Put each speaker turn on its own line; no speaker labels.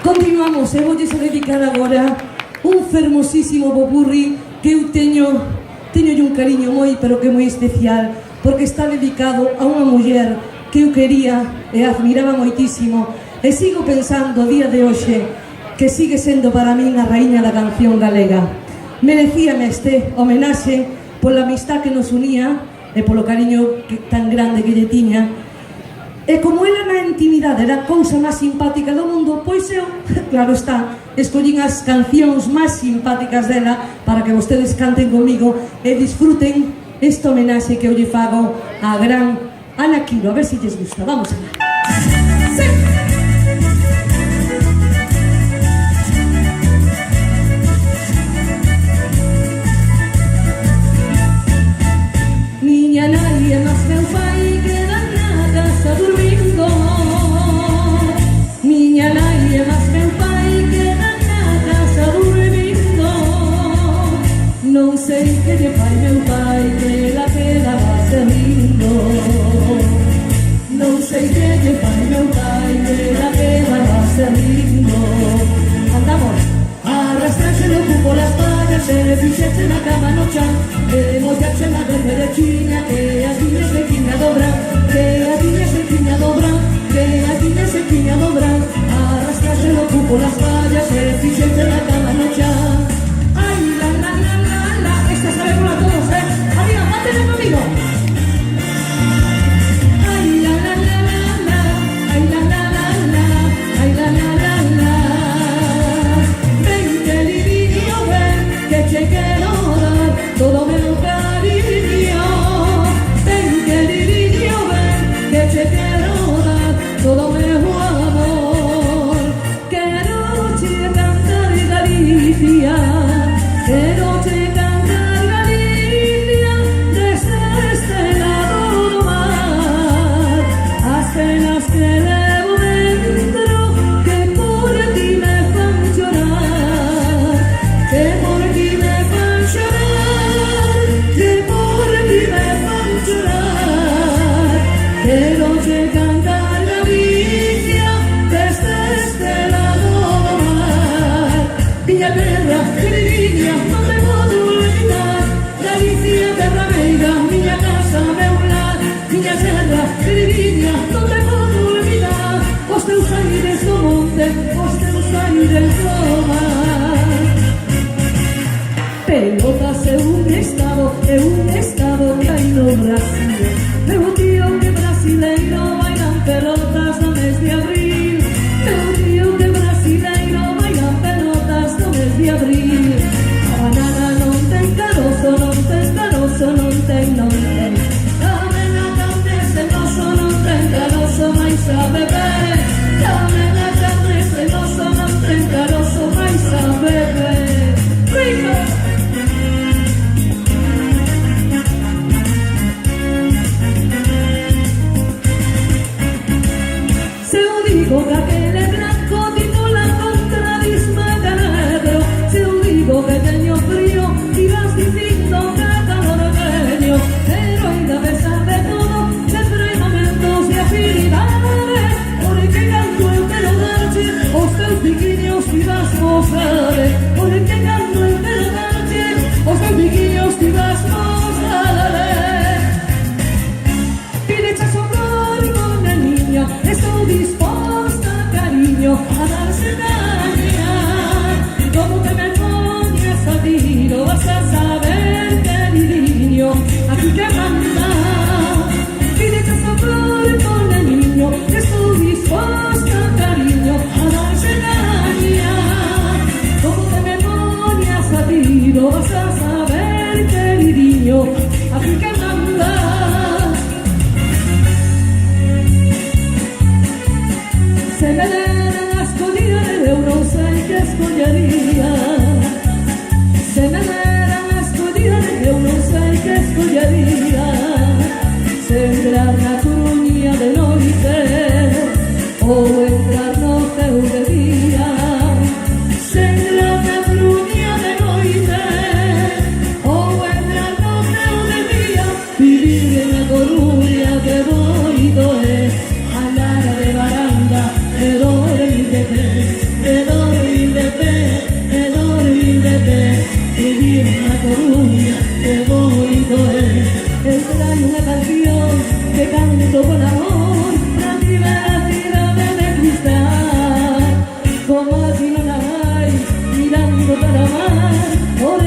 Continuamos, e voulles a dedicar agora un fermosísimo popurri que eu teño un cariño moi, pero que moi especial, porque está dedicado a unha muller que eu quería e admiraba moitísimo, e sigo pensando, día de hoxe, que sigue sendo para min a raíña da canción galega. Merecíame este homenaxe pola amistad que nos unía e polo cariño tan grande que lle tiña. E como ela na intimidade era a cousa máis simpática do mundo, pois eu, claro está, escollín as cancións máis simpáticas dela para que vostedes canten comigo e disfruten este homenaxe que eu lle fago á gran Ana Quiro. A ver se lles gusta. Vamos a ver. Sí. Miña nai e máis meu pai quedan na casa dormindo. Miña nai e máis meu pai quedan na casa dormindo. Non sei que lle fai meu pai que la quedaba rindo. Non sei que lle fai meu pai que la quedaba rindo. Andamos. Arrastrarse no cupo las vallas e fixerse na cama no chan e mollarse na verde de chiña que as viñas de quiña dobran, que as viñas de quiña dobran, que as viñas de quiña dobran. Arrastrarse no cupo las vallas e fixerse na cama no chan. Ay, la, la, la, la, la. Esta sabemos a todos, Amiga, mátenme conmigo. Ay, la, la, la, la, la. Ay, la, la, la, la. Ay, la, la, la, la. Que te quero dar todo meu cariño. Ven, queridinho, ven, que te quero dar todo meu amor. Quero te cantar Galicia, quero te cantar Galicia, desde este lado do mar. As penas que levo dentro, que por ti me fan chorar, que por ti me fan chorar, que por ti me fan chorar. Quero te cantar Galicia, desde este lado do mar. Miña terra, queridinha, non te podo olvidar. Galicia, terra meiga, miña casa, meu lar. Miña terra, queridinha, non te podo olvidar. Os teus aires do monte, os teus aires do mar. Pelotas é un estado que hai no Brasil. Meu tío que brasileiro bailan pelotas no mes de abril. Meu tío que brasileiro bailan pelotas no mes de abril. A banana non ten carozo, non ten carozo, non ten. A mena carne semoso non ten carozo, mais a beber. A mena carne semoso non ten carozo, mais a beber. Rico! Digo que aquel é blanco, digo la contra dismaga negro. Se eu digo que teño frío, irás dicindo que calor teño. Pero ainda a pesar de todo, sempre hai momentos de afinidade. Porque cando eu quero darche os teus biquiños ti vas mostrar. Porque cando eu quero darche os teus biquiños ti vas mostrar. Pideche a soprar con a niña, estou disposta, cariño, a darse daña. Como que me pones a tiro, vas a saber, queridinho, aquí que manda. Pideche a soprar con el niño, estou disposta, cariño, a darse daña. Como que me pones hecho con amor la diversidad de cristal, como aquí no la hay, mirando para mar, por